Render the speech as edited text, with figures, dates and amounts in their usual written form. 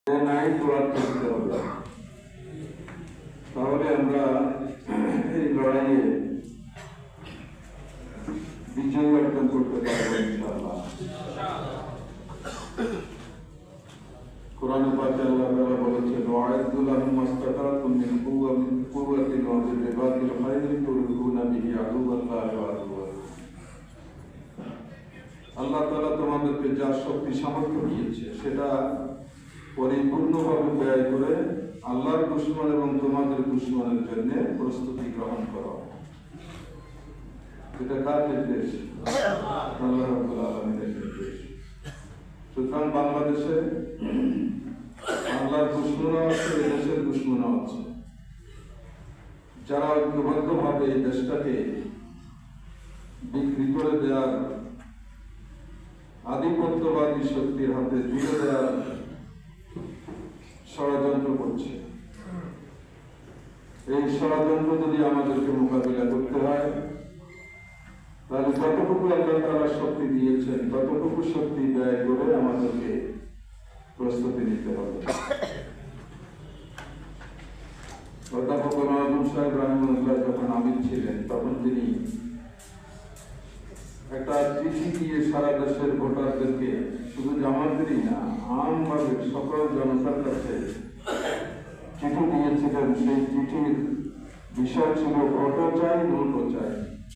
নাই দোয়া করতে হবে, তাহলে আমরা এই লড়াইয়ে বিজয় অর্জন করতে পারবো ইনশাআল্লাহ। কোরআনে পাকে আল্লাহ তাআলা বলেছেন ওয়াইদু লাহুম মাসতাতাতুম মিন কুওয়াতিন ওয়া মিন রিবাতিল খায়রি তুরহিবুনা বিহি আদুওয়াল্লাহি ওয়া আদুওয়াকুম। আল্লাহ তাআলা তোমাদেরকে যা শক্তি সামর্থ্য দিয়েছে সেটা পরিপূর্ণভাবে ব্যয় করে আল্লাহর দুশমন এবং তোমাদের দুশমনের জন্য প্রস্তুতি গ্রহণ করো। এটা কার নির্দেশ? আল্লাহ রাব্বুল আলামিনের নির্দেশ। সুতরাং বাংলাদেশে আল্লাহর দুশমনও আছে, দেশের দুশমনও আছে, যারা ঐক্যবদ্ধভাবে এই দেশটাকে বিক্রি করে দেওয়ার, আধিপত্যবাদী শক্তির হাতে তুলে দেওয়ার ষড়যন্ত্র করছে। এই ষড়যন্ত্র যদি আমাদেরকে মোকাবিলা করতে হয়, তাহলে যতটুকু আল্লাহ তাআলা শক্তি দিয়েছেন ততটুকু শক্তি ব্যয় করে আমাদেরকে প্রস্তুতি নিতে হবে। অধ্যাপক নওয়াজুল সাহেব রাহিমাহুল্লাহ যখন আমির ছিলেন, তখন তিনি একটা চিঠি দিয়ে সারা দেশের ভোটারদেরকে, শুধু জামাতেরই না, আমভাবে সকল জনতার কাছে চিঠি দিয়েছিলেন। সেই চিঠির বিষয় ছিল ভোটও চাই, নোটও চাই।